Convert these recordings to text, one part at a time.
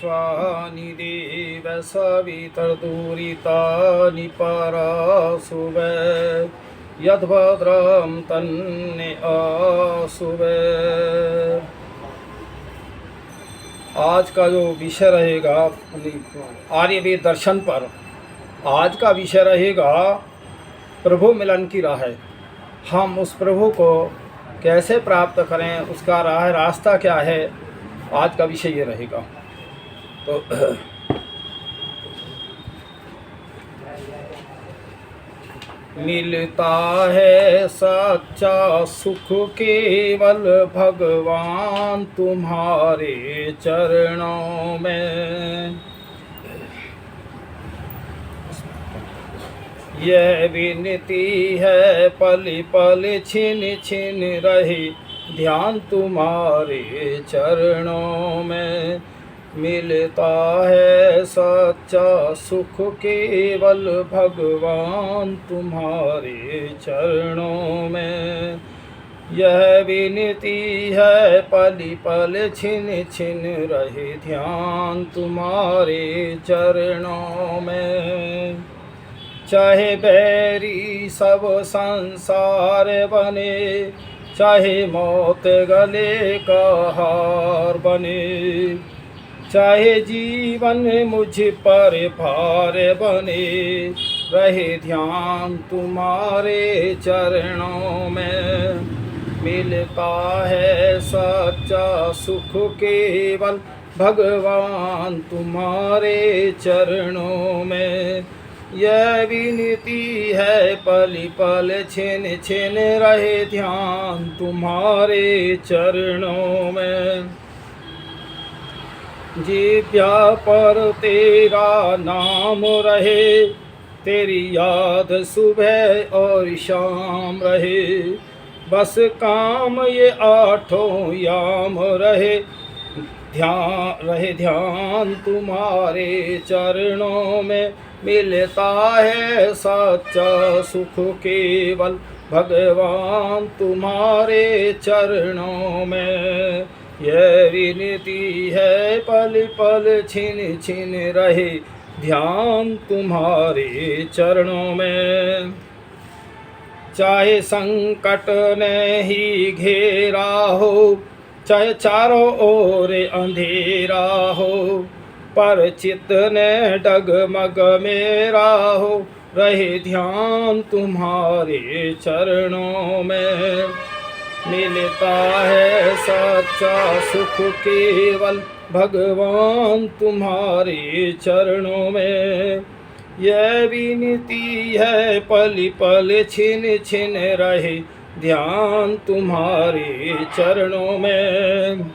विश्वानि देव सवितर्दुरितानि परासुवे यद्भद्रं तन्ने आसुवे। आज का जो विषय रहेगा आर्यवेद दर्शन पर, आज का विषय रहेगा प्रभु मिलन की राह। हम उस प्रभु को कैसे प्राप्त करें, उसका रास्ता क्या है, आज का विषय ये रहेगा। तो मिलता है सच्चा सुख केवल भगवान तुम्हारे चरणों में। यह विनती है पल पल छिन छिन रहे ध्यान तुम्हारे चरणों में। मिलता है सच्चा सुख केवल भगवान तुम्हारे चरणों में। यह विनती है पल पल छिन छिन रहे ध्यान तुम्हारे चरणों में। चाहे बैरी सब संसार बने, चाहे मौत गले का हार बने, चाहे जीवन मुझ पर भार बने, रहे ध्यान तुम्हारे चरणों में। मिलता है सच्चा सुख केवल भगवान तुम्हारे चरणों में। यह विनती है पल पल छिन छिन रहे ध्यान तुम्हारे चरणों में। जिह्वा पर तेरा नाम रहे, तेरी याद सुबह और शाम रहे, बस काम ये आठों याम रहे ध्यान तुम्हारे चरणों में। मिलता है सच्चा सुख केवल भगवान तुम्हारे चरणों में। यह विनती है पल पल छिन छिन रहे ध्यान तुम्हारे चरणों में। चाहे संकट ने ही घेरा हो, चाहे चारों ओर अंधेरा हो, पर चित्त ने डगमग मेरा हो, रहे ध्यान तुम्हारे चरणों में। मिलता है सच्चा सुख केवल भगवान तुम्हारे चरणों में। यह विनती है पल पल छिन छिन रहे ध्यान तुम्हारे चरणों में।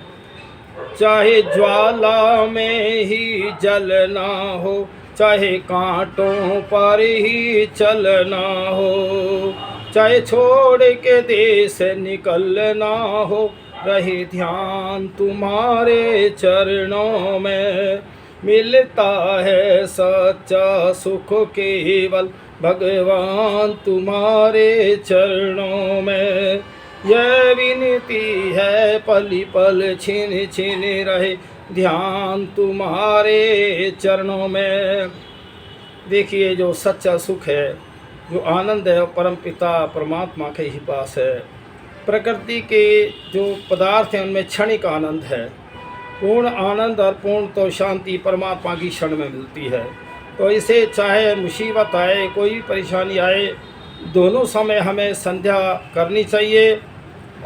चाहे ज्वाला में ही जलना हो, चाहे कांटों पर ही चलना हो, चाहे छोड़ के देश निकलना हो, रहे ध्यान तुम्हारे चरणों में। मिलता है सच्चा सुख केवल भगवान तुम्हारे चरणों में। यह विनती है पल पल छिन छिन रहे ध्यान तुम्हारे चरणों में। देखिए, जो सच्चा सुख है, जो आनंद है, परम पिता परमात्मा के ही पास है। प्रकृति के जो पदार्थ हैं उनमें क्षणिक आनंद है, पूर्ण आनंद और पूर्ण तो शांति परमात्मा की क्षण में मिलती है। तो इसे चाहे मुसीबत आए, कोई परेशानी आए, दोनों समय हमें संध्या करनी चाहिए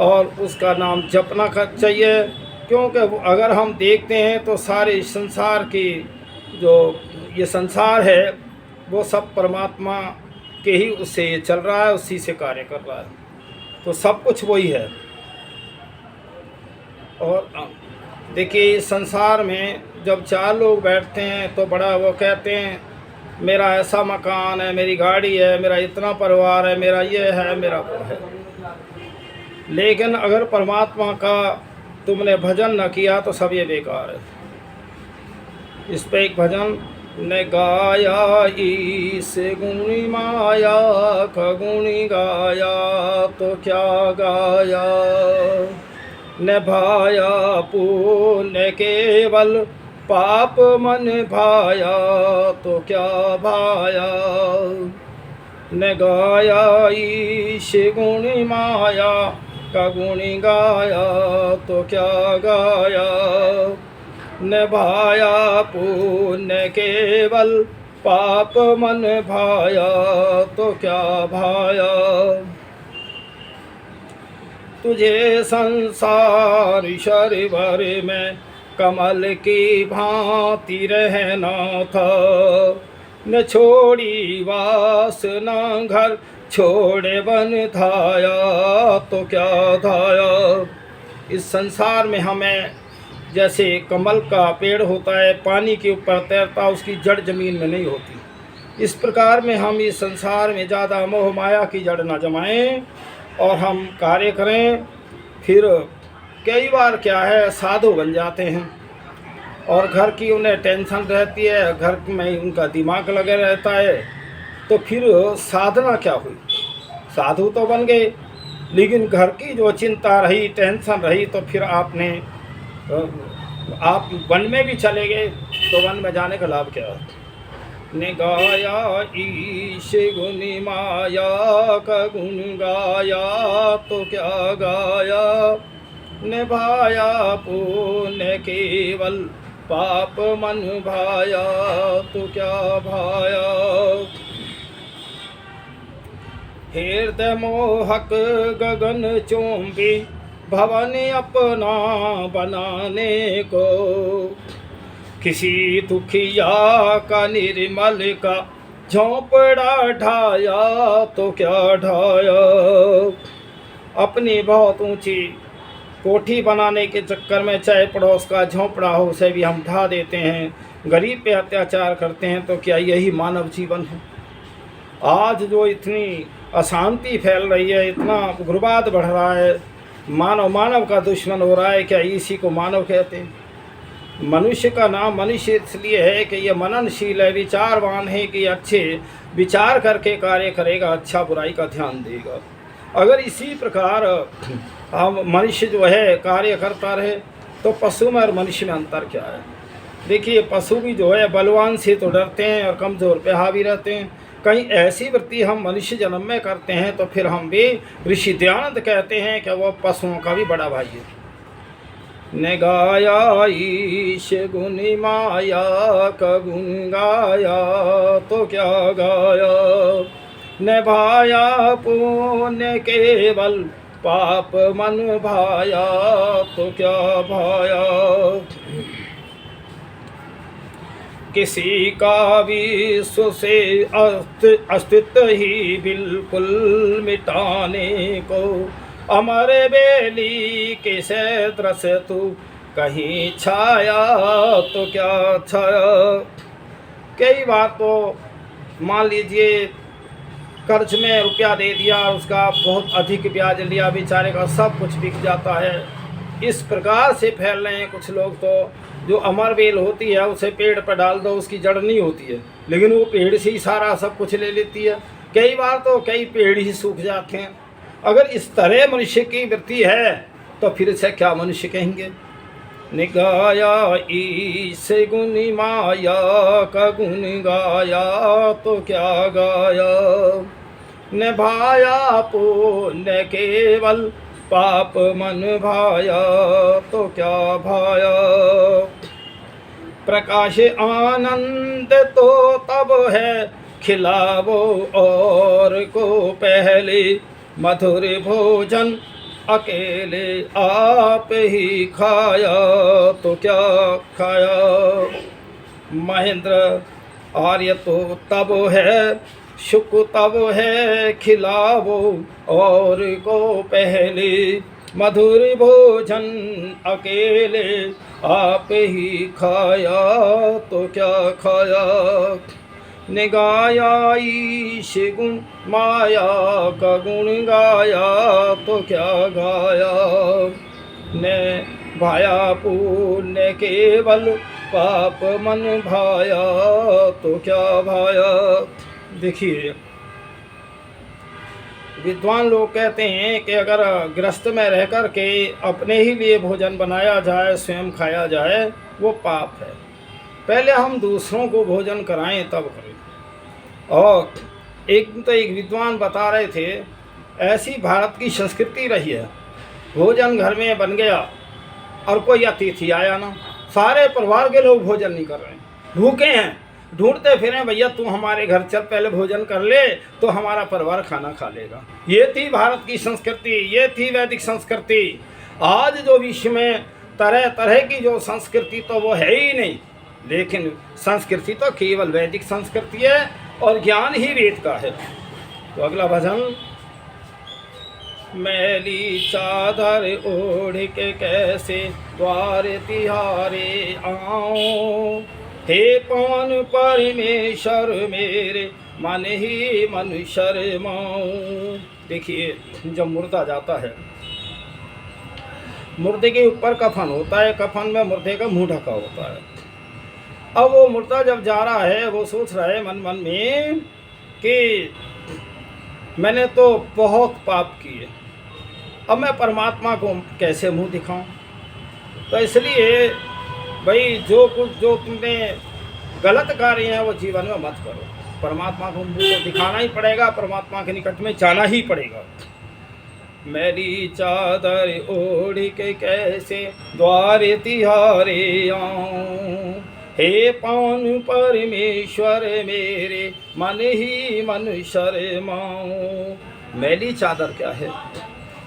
और उसका नाम जपना चाहिए। क्योंकि अगर हम देखते हैं तो सारे संसार की जो ये संसार है वो सब परमात्मा के ही उससे चल रहा है, उसी से कार्य कर रहा है, तो सब कुछ वही है। और देखिए, संसार में जब चार लोग बैठते हैं तो बड़ा वो कहते हैं मेरा ऐसा मकान है, मेरी गाड़ी है, मेरा इतना परिवार है, मेरा ये है, मेरा वो है। लेकिन अगर परमात्मा का तुमने भजन न किया तो सब ये बेकार है। इस पे एक भजन ने गाया, ईस गुणी माया खगुणी गाया, तो क्या गाया। निभाया पुण्य केवल पाप मन भाया तो क्या भाया। न गाया ईश गुण माया का गुण गाया तो क्या गाया। न भाया पुण्य केवल पाप मन भाया तो क्या भाया। तुझे संसार शरीर में कमल की भांति रहना था। न छोड़ी वासना घर छोड़े वन धाया तो क्या धाया। इस संसार में हमें जैसे कमल का पेड़ होता है, पानी के ऊपर तैरता, उसकी जड़ जमीन में नहीं होती, इस प्रकार में हम इस संसार में ज़्यादा मोह माया की जड़ न जमाएं और हम कार्य करें। फिर कई बार क्या है, साधु बन जाते हैं और घर की उन्हें टेंशन रहती है, घर में उनका दिमाग लगे रहता है, तो फिर साधना क्या हुई। साधु तो बन गए, लेकिन घर की जो चिंता रही, टेंशन रही, तो फिर आप वन में भी चले गए, तो वन में जाने का लाभ क्या है। ने गाया ईश गुण माया का गुण गाया तो क्या गाया। ने भाया पुण्य केवल पाप मन भाया तो क्या भाया। हृदय मोहक गगन चुंबी भवन अपना बनाने को। किसी दुखिया का निर्मल का झोंपड़ा ढाया तो क्या ढाया। अपनी बहुत ऊंची कोठी बनाने के चक्कर में चाहे पड़ोस का झोंपड़ा हो, उसे भी हम ढा देते हैं, गरीब पे अत्याचार करते हैं। तो क्या यही मानव जीवन है। आज जो इतनी अशांति फैल रही है, इतना उग्रवाद बढ़ रहा है, मानव का दुश्मन हो रहा है, क्या इसी को मानव कहते हैं। मनुष्य का नाम मनुष्य इसलिए है कि यह मननशील है, विचारवान है, कि अच्छे विचार करके कार्य करेगा, अच्छा बुराई का ध्यान देगा। अगर इसी प्रकार हम मनुष्य जो है कार्य करता रहे, तो पशु में और मनुष्य में अंतर क्या है। देखिए, पशु भी जो है बलवान से तो डरते हैं और कमज़ोर पे हावी रहते हैं। कहीं ऐसी वृत्ति हम मनुष्य जन्म में करते हैं, तो फिर हम भी ऋषि दयानंद कहते हैं कि वह पशुओं का भी बड़ा भाई है। ने गाया ईश गुण माया का गुण गाया तो क्या गाया। न भाया पुण्य केवल पाप मन भाया तो क्या भाया। किसी का विश्व से अस्तित्व ही बिल्कुल मिटाने को। अमर बेली के दृश तू कहीं छाया तो क्या छाया। कई बार तो मान लीजिए कर्ज में रुपया दे दिया, उसका बहुत अधिक ब्याज लिया, बेचारे का सब कुछ बिक जाता है। इस प्रकार से फैल रहे हैं कुछ लोग। तो जो अमर बेल होती है उसे पेड़ पर डाल दो, उसकी जड़ नहीं होती है, लेकिन वो पेड़ से ही सारा सब कुछ ले लेती है। कई बार तो कई पेड़ ही सूख जाते हैं। अगर इस तरह मनुष्य की वृत्ति है, तो फिर इसे क्या मनुष्य कहेंगे। निगाया ईश गुण माया का गुण गाया तो क्या गाया। न भाया पुण्य केवल पाप मन भाया तो क्या भाया। प्रकाश आनंद तो तब है खिलावो और को पहले। मधुर भोजन अकेले आप ही खाया तो क्या खाया। महेंद्र आर्य तो तब है सुख तब है खिलावो और को पहले। मधुर भोजन अकेले आप ही खाया तो क्या खाया। निगाया ईश गुण माया का गुण गाया तो क्या गाया। ने भाया पुण्य केवल पाप मन भाया तो क्या भाया। देखिए, विद्वान लोग कहते हैं कि अगर गृहस्थ में रहकर के अपने ही लिए भोजन बनाया जाए, स्वयं खाया जाए, वो पाप है। पहले हम दूसरों को भोजन कराएं तब करें। और एक विद्वान बता रहे थे, ऐसी भारत की संस्कृति रही है, भोजन घर में बन गया और कोई अतिथि आया ना, सारे परिवार के लोग भोजन नहीं कर रहे हैं, भूखे हैं, ढूंढते फिरें, भैया तू हमारे घर चल, पहले भोजन कर ले तो हमारा परिवार खाना खा लेगा। ये थी भारत की संस्कृति, ये थी वैदिक संस्कृति। आज जो विश्व में तरह तरह की जो संस्कृति तो वो है ही नहीं, लेकिन संस्कृति तो केवल वैदिक संस्कृति है और ज्ञान ही वेद का है। तो अगला भजन, मैली चादर ओढ़ के कैसे द्वार तिहारे आऊं, हे पवन परमेश्वर मेरे मन ही मन शर्माऊं। देखिए, जब मुर्दा जाता है, मुर्दे के ऊपर कफन होता है, कफन में मुर्दे का मुंह ढका होता है। अब वो मुर्दा जब जा रहा है, वो सोच रहा है मन मन में कि मैंने तो बहुत पाप किए, अब मैं परमात्मा को कैसे मुंह दिखाऊं। तो इसलिए भाई जो तुमने गलत कार्य है वो जीवन में मत करो, परमात्मा को मुंह तो दिखाना ही पड़ेगा, परमात्मा के निकट में जाना ही पड़ेगा। मेरी चादर ओढ़ के कैसे द्वार तिहारे आऊं, हे पवन परमेश्वर मेरे मन ही मन शर्माऊं। मैली चादर क्या है?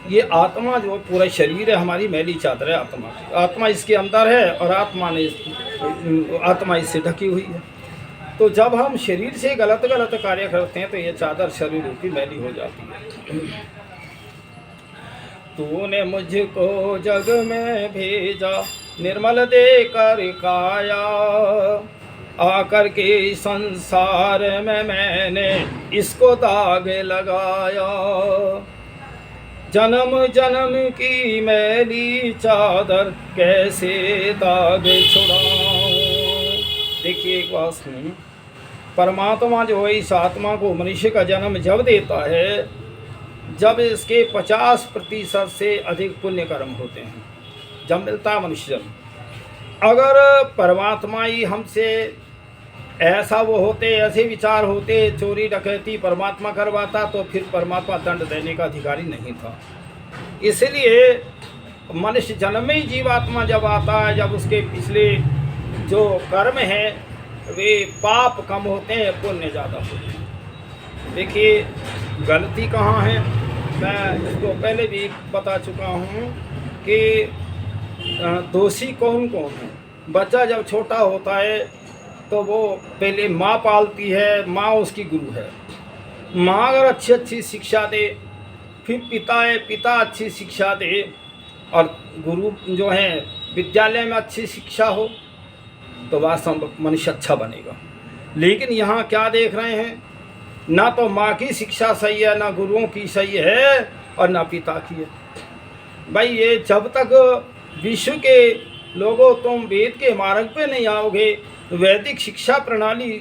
ये आत्मा जो पूरा शरीर है हमारी मैली चादर है आत्मा की। आत्मा इसके अंदर है और आत्मा इससे ढकी हुई है। तो जब हम शरीर से गलत कार्य करते हैं तो ये चादर शरीर रूपी मैली हो जाती है। तूने मुझको जग में भेजा निर्मल देकर काया, आकर के संसार में मैंने इसको दाग लगाया। जन्म जन्म की मैली चादर कैसे दाग छुड़ाऊं। देखिए एक बात सुनिए, परमात्मा जो है इस आत्मा को मनुष्य का जन्म जब देता है जब इसके 50% से अधिक पुण्य कर्म होते हैं, जब मिलता है मनुष्य जन्म। अगर परमात्मा ही हमसे ऐसा वो होते, ऐसे विचार होते, चोरी डकैती परमात्मा करवाता तो फिर परमात्मा दंड देने का अधिकारी नहीं था। इसलिए मनुष्य जन्म में ही जीवात्मा जब आता है, जब उसके पिछले जो कर्म हैं वे पाप कम होते हैं, पुण्य ज़्यादा होते हैं। देखिए गलती कहाँ है, मैं इसको पहले भी बता चुका हूँ कि दोषी कौन कौन है। बच्चा जब छोटा होता है तो वो पहले माँ पालती है, माँ उसकी गुरु है। माँ अगर अच्छी शिक्षा दे, फिर पिता अच्छी शिक्षा दे, और गुरु जो है विद्यालय में अच्छी शिक्षा हो तो वास्तव में मनुष्य अच्छा बनेगा। लेकिन यहाँ क्या देख रहे हैं, ना तो माँ की शिक्षा सही है, ना गुरुओं की सही है, और ना पिता की है। भाई ये जब तक विश्व के लोगों तुम वेद के मार्ग पे नहीं आओगे, वैदिक शिक्षा प्रणाली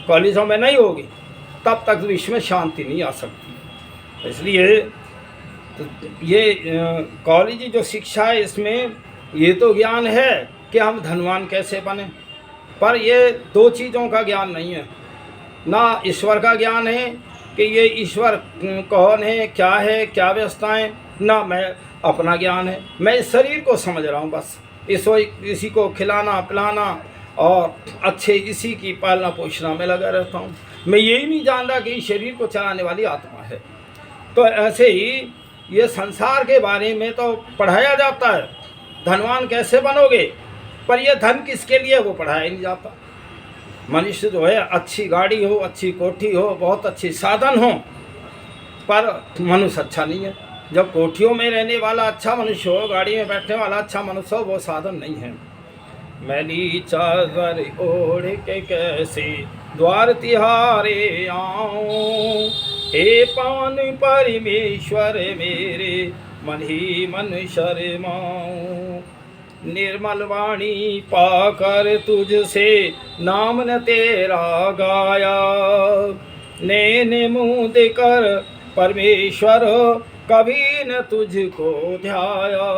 कॉलेजों में नहीं होगी, तब तक विश्व में शांति नहीं आ सकती। इसलिए तो ये कॉलेज जो शिक्षा है इसमें ये तो ज्ञान है कि हम धनवान कैसे बने, पर ये दो चीज़ों का ज्ञान नहीं है। ना ईश्वर का ज्ञान है कि ये ईश्वर कौन है, क्या व्यवस्थाएं, ना मैं अपना ज्ञान है। मैं इस शरीर को समझ रहा हूँ, बस इसी को खिलाना पिलाना और अच्छे इसी की पालना पोषणा में लगा रहता हूँ। मैं यही नहीं जानता कि इस शरीर को चलाने वाली आत्मा है। तो ऐसे ही ये संसार के बारे में तो पढ़ाया जाता है, धनवान कैसे बनोगे, पर यह धन किसके लिए वो पढ़ाया नहीं जाता। मनुष्य जो है अच्छी गाड़ी हो, अच्छी कोठी हो, बहुत अच्छी साधन हो, पर मनुष्य अच्छा नहीं है। जब कोठियों में रहने वाला अच्छा मनुष्य हो, गाड़ी में बैठने वाला अच्छा मनुष्य हो, वो साधन नहीं है। मैली चादर ओढ़ के कैसे द्वार तिहारे आऊं, हे पवन परमेश्वर मेरे मन ही मन शर्माऊं। निर्मल वाणी पाकर तुझसे नाम न तेरा गाया, नैन मुँह देकर परमेश्वर कभी न तुझको ध्याया।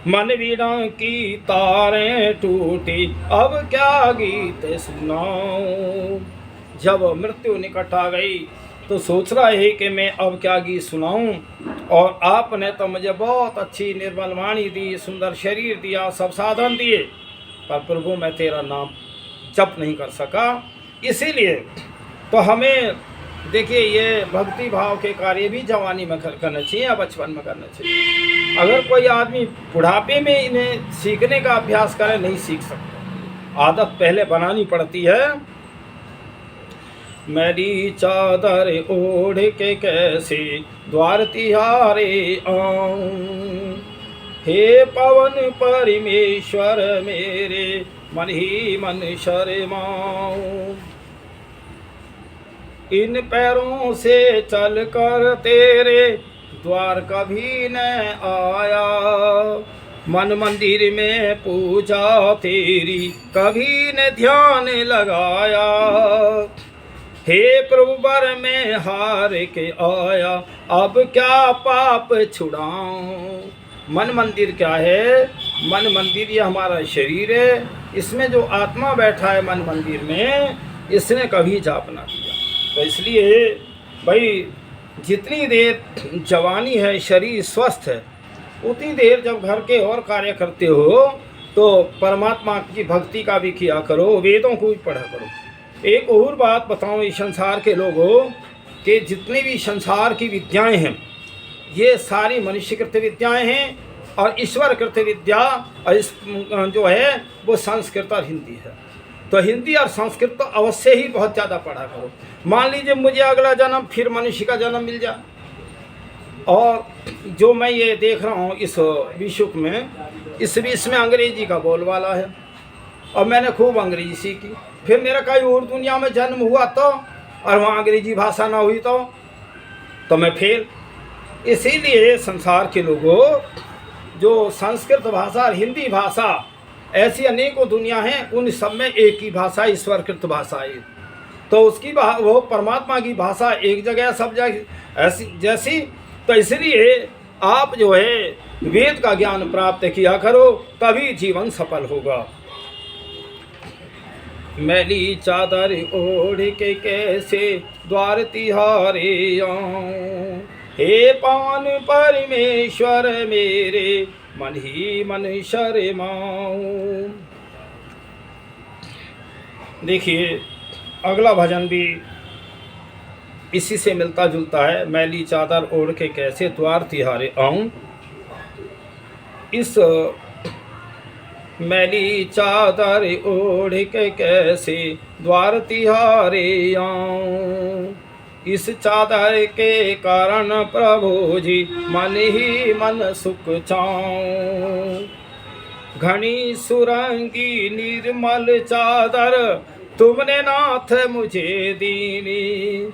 मन वीणा की तारें टूटी, अब क्या गीत सुनाऊं। जब मृत्यु निकट आ गई तो सोच रहा है कि मैं अब क्या गीत सुनाऊं। और आपने तो मुझे बहुत अच्छी निर्मल वाणी दी, सुंदर शरीर दिया, सब साधन दिए, पर प्रभु मैं तेरा नाम जप नहीं कर सका। इसीलिए तो हमें देखिए, ये भक्ति भाव के कार्य भी जवानी में करना चाहिए या बचपन में करना चाहिए। अगर कोई आदमी बुढ़ापे में इन्हें सीखने का अभ्यास करे, नहीं सीख सकता, आदत पहले बनानी पड़ती है। मेरी चादर ओढ़ के कैसे द्वार तिहारे आऊं, हे पवन परमेश्वर मेरे मन ही मन शर्माऊं। इन पैरों से चल कर तेरे द्वार कभी न आया, मन मंदिर में पूजा तेरी कभी न ध्यान लगाया। हे प्रभु बर में हार के आया, अब क्या पाप छुड़ाऊं। मन मंदिर क्या है? मन मंदिर ये हमारा शरीर है, इसमें जो आत्मा बैठा है मन मंदिर में, इसने कभी जाप ना किया। तो इसलिए भाई जितनी देर जवानी है, शरीर स्वस्थ है, उतनी देर जब घर के और कार्य करते हो तो परमात्मा की भक्ति का भी किया करो, वेदों को भी पढ़ा करो। एक और बात बताऊं, इस संसार के लोगों कि जितनी भी संसार की विद्याएं हैं, ये सारी मनुष्यकृत विद्याएं हैं, और ईश्वर कृत विद्या और इस जो है वो संस्कृत और हिंदी है। तो हिंदी और संस्कृत तो अवश्य ही बहुत ज़्यादा पढ़ा करो। मान लीजिए मुझे अगला जन्म फिर मनुष्य का जन्म मिल जाए, और जो मैं ये देख रहा हूँ इस विश्व में, इस विश्व में अंग्रेजी का बोलबाला है, और मैंने खूब अंग्रेजी सीखी, फिर मेरा कहीं और दुनिया में जन्म हुआ तो, और वहाँ अंग्रेजी भाषा ना हुई तो मैं फेल। इसीलिए संसार के लोगों, जो संस्कृत भाषा और हिंदी भाषा, ऐसी अनेकों दुनिया हैं, उन सब में एक ही भाषा ईश्वरकृत भाषा है। तो उसकी वो परमात्मा की भाषा एक जगह सब जगह ऐसी जैसी। तो इसलिए आप जो है वेद का ज्ञान प्राप्त किया करो, तभी जीवन सफल होगा। मैली चादर ओढ़ के कैसे द्वार तिहारे आऊं, हे पवन परमेश्वर मेरे मन ही मन शर्माऊं। देखिए अगला भजन भी इसी से मिलता जुलता है। मैली चादर ओढ़ के कैसे द्वार तिहारे आऊं। इस मैली चादर ओढ़ के कैसे द्वार तिहारे आऊं, इस चादर के कारण प्रभु जी मन ही मन सुख चाऊं। घनी सुरंगी निर्मल चादर तुमने नाथ मुझे दीनी,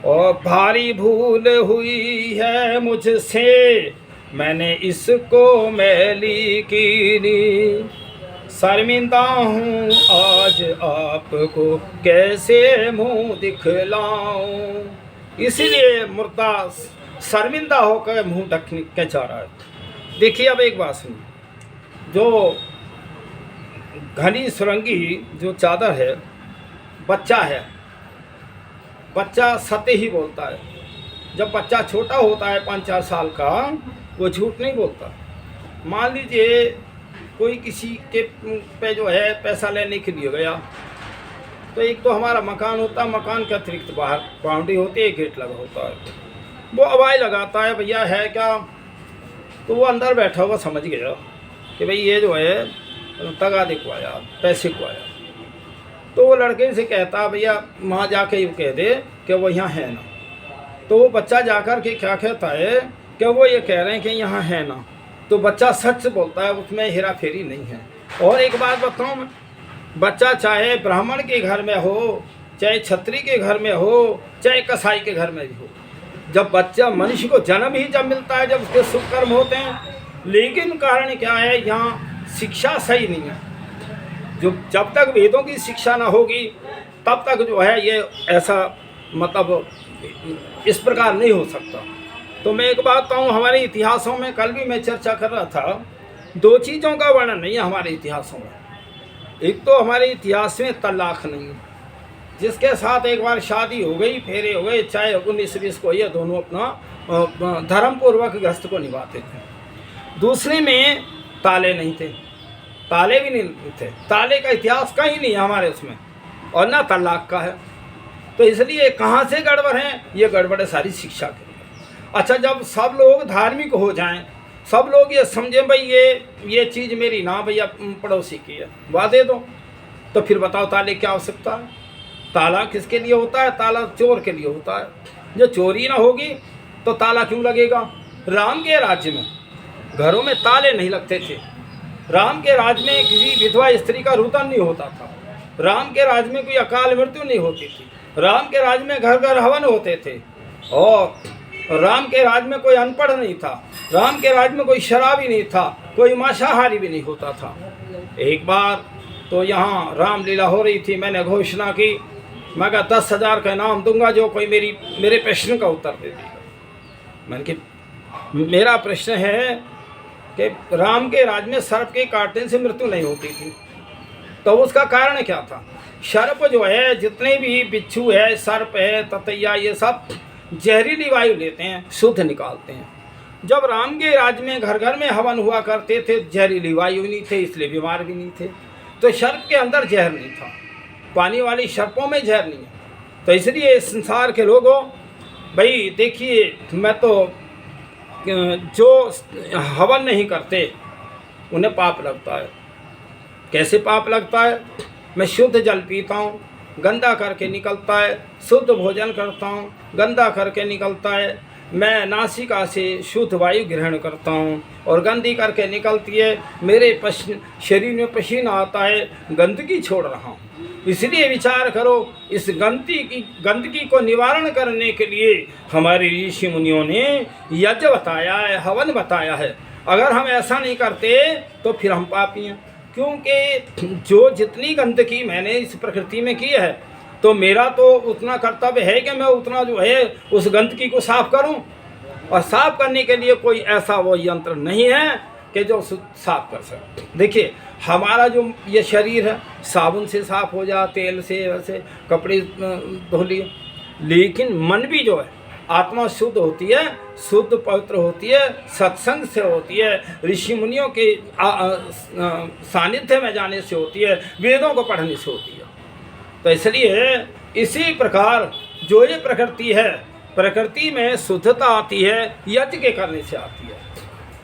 और भारी भूल हुई है मुझसे मैंने इसको मैली कीनी। शर्मिंदा हूँ आज आपको कैसे मुँह दिखलाऊं। इसलिए मुर्दा शर्मिंदा होकर मुँह ढक के जा रहा है। देखिए अब एक बात सुनिए, जो घनी सुरंगी जो चादर है, बच्चा है, बच्चा सत्य ही बोलता है। जब बच्चा छोटा होता है 5-4 साल का, वो झूठ नहीं बोलता। मान लीजिए कोई किसी के पे जो है पैसा लेने के लिए गया, तो एक तो हमारा मकान होता है, मकान के अतिरिक्त बाहर बाउंड्री होती है, गेट लगा होता है। वो आवाज़ लगाता है, भैया है क्या? तो वो अंदर बैठा हुआ समझ गया कि भाई ये जो है तगादे को आया, पैसे को आया। तो वो लड़के से कहता, भैया वहाँ जाके यूँ कह दे कि वो यहाँ है ना। तो वो बच्चा जाकर के क्या कहता है कि वो ये कह रहे हैं कि यहाँ है ना। तो बच्चा सच बोलता है, उसमें हेरा फेरी नहीं है। और एक बात बताऊँ मैं, बच्चा चाहे ब्राह्मण के घर में हो, चाहे छत्री के घर में हो, चाहे कसाई के घर में भी हो, जब बच्चा मनुष्य को जन्म ही जब मिलता है, जब उसके शुभ कर्म होते हैं। लेकिन कारण क्या है, यहाँ शिक्षा सही नहीं है। जो जब तक वेदों की शिक्षा ना होगी तब तक जो है ये ऐसा मतलब इस प्रकार नहीं हो सकता। तो मैं एक बात कहूँ, हमारे इतिहासों में कल भी मैं चर्चा कर रहा था, दो चीज़ों का वर्णन नहीं है हमारे इतिहासों में। एक तो हमारे इतिहास में तलाक नहीं है, जिसके साथ एक बार शादी हो गई, फेरे हो गए, चाहे 19-20 को, ये दोनों अपना धर्मपूर्वक गृहस्थ को निभाते थे। दूसरे में ताले नहीं थे, ताले भी नहीं थे, ताले का इतिहास कहीं नहीं है हमारे उसमें, और ना तलाक का है। तो इसलिए कहाँ से गड़बड़ है, ये गड़बड़ है सारी शिक्षा के लिए। अच्छा, जब सब लोग धार्मिक हो जाएं, सब लोग ये समझें भाई ये चीज़ मेरी ना भैया पड़ोसी की है, वादे दो, तो फिर बताओ ताले क्या आवश्यकता है? ताला किसके लिए होता है? ताला चोर के लिए होता है। जो चोरी ना होगी तो ताला क्यों लगेगा? राम के राज्य में घरों में ताले नहीं लगते थे। राम के राज्य में किसी विधवा स्त्री का रुदन नहीं होता था। राम के राज्य में कोई अकाल मृत्यु नहीं होती थी। राम के राज्य में घर घर हवन होते थे, और राम के राज्य में कोई अनपढ़ नहीं था। राम के राज्य में कोई शराबी नहीं था, कोई मांसाहारी भी नहीं होता था। एक बार तो यहाँ रामलीला हो रही थी, मैंने घोषणा की, मैं कहा 10,000 का इनाम दूंगा जो कोई मेरे प्रश्न का उत्तर दे देगा। मैंने कि मेरा प्रश्न है कि राम के राज्य में सर्प के काटने से मृत्यु नहीं होती थी, तो उसका कारण क्या था? सर्प जो है, जितने भी बिच्छू है, सर्प है, ततैया, ये सब जहरीली वायु लेते हैं, शुद्ध निकालते हैं। जब राम के राज्य में घर घर में हवन हुआ करते थे, जहरीली वायु नहीं थे, इसलिए बीमार भी नहीं थे। तो सर्प के अंदर जहर नहीं था, पानी वाली सर्पों में जहर नहीं है। तो इसलिए संसार के लोगों, भाई देखिए, मैं तो जो हवन नहीं करते उन्हें पाप लगता है। कैसे पाप लगता है? मैं शुद्ध जल पीता हूँ, गंदा करके निकलता है। शुद्ध भोजन करता हूँ, गंदा करके निकलता है। मैं नासिका से शुद्ध वायु ग्रहण करता हूँ और गंदी करके निकलती है। मेरे शरीर में पसीना आता है, गंदगी छोड़ रहा हूँ। इसलिए विचार करो, इस गंदगी को निवारण करने के लिए हमारे ऋषि मुनियों ने यज्ञ बताया है, हवन बताया है। अगर हम ऐसा नहीं करते तो फिर हम पापी हैं, क्योंकि जो जितनी गंदगी मैंने इस प्रकृति में की है, तो मेरा तो उतना कर्तव्य है कि मैं उतना जो है उस गंदगी को साफ करूं। और साफ करने के लिए कोई ऐसा वो यंत्र नहीं है कि जो साफ कर सके। देखिए, हमारा जो ये शरीर है, साबुन से साफ हो जा, तेल से, वैसे कपड़े धो लिए, लेकिन मन भी जो है, आत्मा शुद्ध होती है, शुद्ध पवित्र होती है, सत्संग से होती है, ऋषि मुनियों के सानिध्य में जाने से होती है, वेदों को पढ़ने से होती है। तो इसलिए इसी प्रकार जो ये प्रकृति है, प्रकृति में शुद्धता आती है यज्ञ के करने से आती है।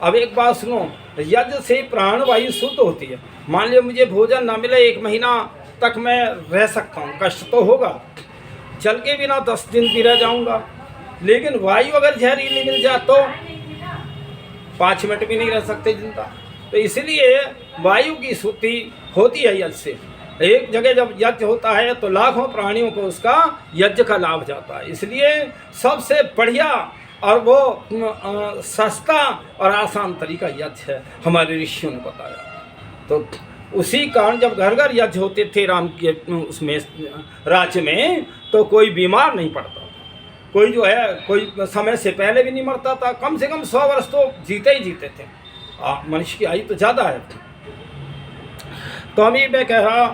अब एक बात सुनो, यज्ञ से प्राण वायु शुद्ध होती है। मान लियो मुझे भोजन ना मिले, 1 महीना तक मैं रह सकता हूँ, कष्ट तो होगा, जल के बिना 10 दिन भी रह जाऊँगा, लेकिन वायु अगर जहरीली मिल जाए तो 5 मिनट भी नहीं रह सकते जिंदा। तो इसलिए वायु की शुद्धि होती है यज्ञ से। एक जगह जब यज्ञ होता है तो लाखों प्राणियों को उसका यज्ञ का लाभ जाता है। इसलिए सबसे बढ़िया और वो सस्ता और आसान तरीका यज्ञ है, हमारे ऋषियों ने बताया। तो उसी कारण जब घर घर यज्ञ होते थे राम के उसमें राज्य में, तो कोई बीमार नहीं पड़ता, कोई जो है कोई समय से पहले भी नहीं मरता था। कम से कम 100 वर्ष तो जीते ही जीते थे। मनुष्य की आयु तो ज़्यादा है। तो अभी मैं कह रहा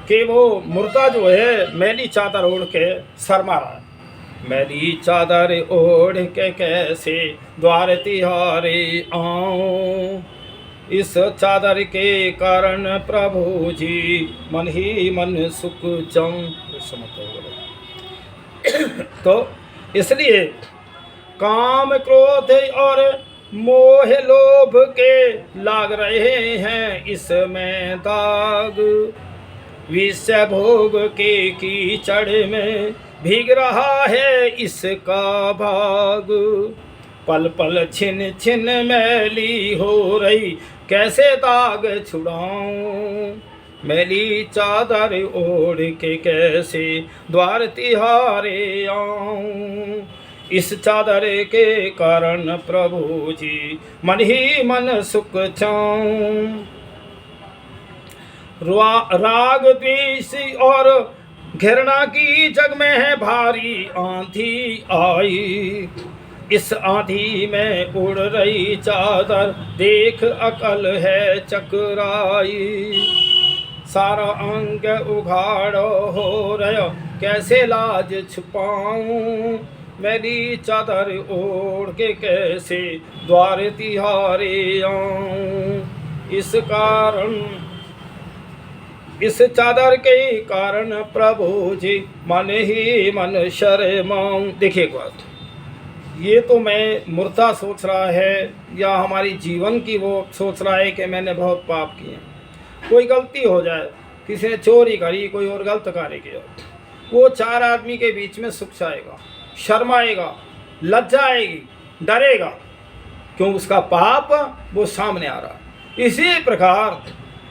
कि वो मुर्दा जो है मैली चादर ओढ़ के शर्मा रहा है। मैली चादर ओढ़ के कैसे द्वार तिहारे आऊं, इस चादर के कारण प्रभु जी मन ही मन सुख जाऊं। तो इसलिए काम क्रोध और मोह लोभ के लाग रहे हैं इसमें दाग, विषय भोग के कीचड़ में भीग रहा है इसका भाग। पल पल छिन छिन मैली हो रही, कैसे दाग छुड़ाऊं, मैली चादर ओढ़ के कैसे द्वार तिहारे आऊं, इस चादर के कारण प्रभु जी मन ही मन सुख चाऊं। राग द्वेष और घृणा की जग में है भारी आंधी आई, इस आंधी में उड़ रही चादर, देख अकल है चकराई। सारा अंग उघाड़ हो रहा, कैसे लाज छुपाऊं। मेरी चादर ओढ़ के कैसे द्वार तिहारे आऊं। इस चादर के कारण प्रभु जी मन ही मन शर्माऊं। देखिए एक बात, ये तो मैं मुर्दा सोच रहा है या हमारी जीवन की वो सोच रहा है कि मैंने बहुत पाप किए। कोई गलती हो जाए, किसी ने चोरी करी, कोई और गलत कार्य किया, वो चार आदमी के बीच में सुख जाएगा, शर्माएगा, लज्जा आएगी, डरेगा, क्यों? उसका पाप वो सामने आ रहा है। इसी प्रकार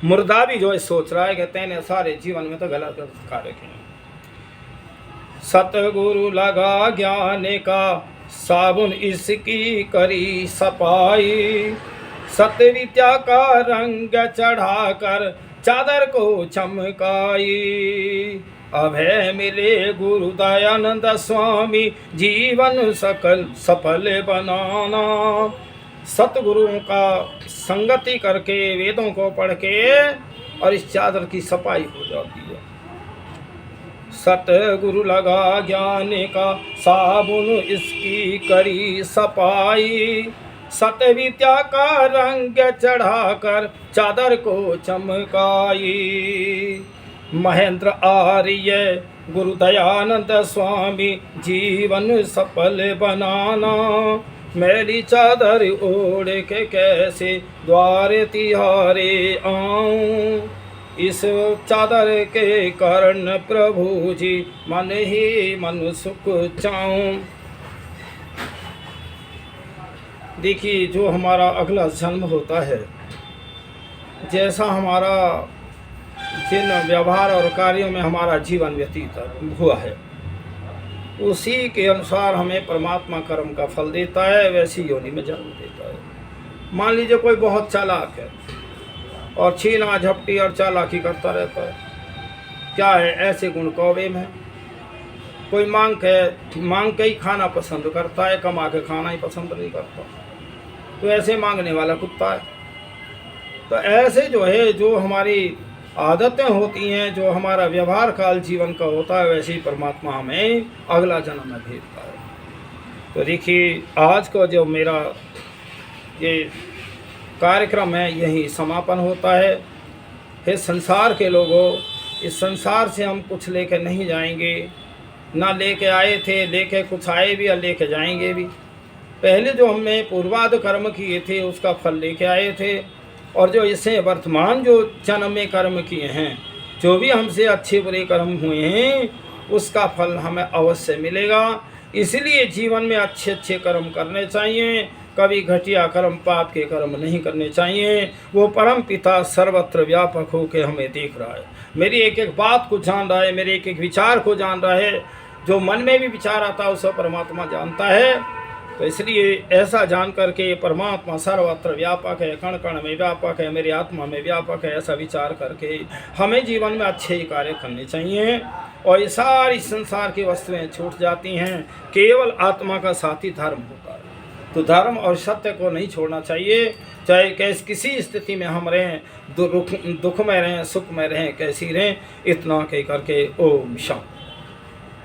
मुर्दा भी जो है सोच रहा है कि तेने सारे जीवन में तो गलत गलत कार्य किए। सतगुरु लगा ज्ञान का साबुन, इसकी करी सफाई। सत्य विद्या का रंग चढ़ाकर चादर को चमकाई। अभय मिले गुरु दयानंद स्वामी, जीवन सकल सफल बनाना। सतगुरुओं का संगति करके, वेदों को पढ़ के, और इस चादर की सफाई हो जाती है। सतगुरु लगा ज्ञान का साबुन, इसकी करी सफाई। सत्य विद्या का रंग चढ़ाकर चादर को चमकाई। महेंद्र आर्य गुरु दयानंद स्वामी, जीवन सफल बनाना। मेरी चादर ओढ़ के कैसे द्वार तिहारे आऊं। इस चादर के कारण प्रभु जी मन ही मन सुख चाऊं। देखिए, जो हमारा अगला जन्म होता है, जैसा हमारा जिन व्यवहार और कार्यों में हमारा जीवन व्यतीत हुआ है, उसी के अनुसार हमें परमात्मा कर्म का फल देता है, वैसी योनि में जन्म देता है। मान लीजिए कोई बहुत चालाक है और छीना झपटी और चालाकी करता रहता है, क्या है? ऐसे गुण कौवे में। कोई मांग के ही खाना पसंद करता है, कमा के खाना ही पसंद नहीं करता, तो ऐसे मांगने वाला कुत्ता है। तो ऐसे जो है, जो हमारी आदतें होती हैं, जो हमारा व्यवहार काल जीवन का होता है, वैसे ही परमात्मा हमें अगला जन्म में भेजता है। तो देखिए, आज का जो मेरा ये कार्यक्रम है, यही समापन होता है। हे संसार के लोगों, इस संसार से हम कुछ लेके नहीं जाएंगे, ना लेके आए थे, लेके कुछ आए भी और लेके जाएंगे भी। पहले जो हमने पूर्वाध कर्म किए थे, उसका फल लेके आए थे, और जो इसे वर्तमान जो जन्म में कर्म किए हैं, जो भी हमसे अच्छे बुरे कर्म हुए हैं, उसका फल हमें अवश्य मिलेगा। इसलिए जीवन में अच्छे अच्छे कर्म करने चाहिए, कभी घटिया कर्म, पाप के कर्म नहीं करने चाहिए। वो परम पिता सर्वत्र व्यापक होकर हमें देख रहा है, मेरी एक एक बात को जान रहा है, मेरे एक एक विचार को जान रहा है। जो मन में भी विचार आता है उसे परमात्मा जानता है। तो इसलिए ऐसा जान करके परमात्मा सर्वत्र व्यापक है, कण कण में व्यापक है, मेरी आत्मा में व्यापक है, ऐसा विचार करके हमें जीवन में अच्छे ही कार्य करने चाहिए। और ये सारी संसार की वस्तुएं छूट जाती हैं, केवल आत्मा का साथी धर्म होता है। तो धर्म और सत्य को नहीं छोड़ना चाहिए, चाहे किसी स्थिति में हम रहें, दुख में रहें, सुख में रहें, कैसी रहें। इतना कह करके ओम शांति।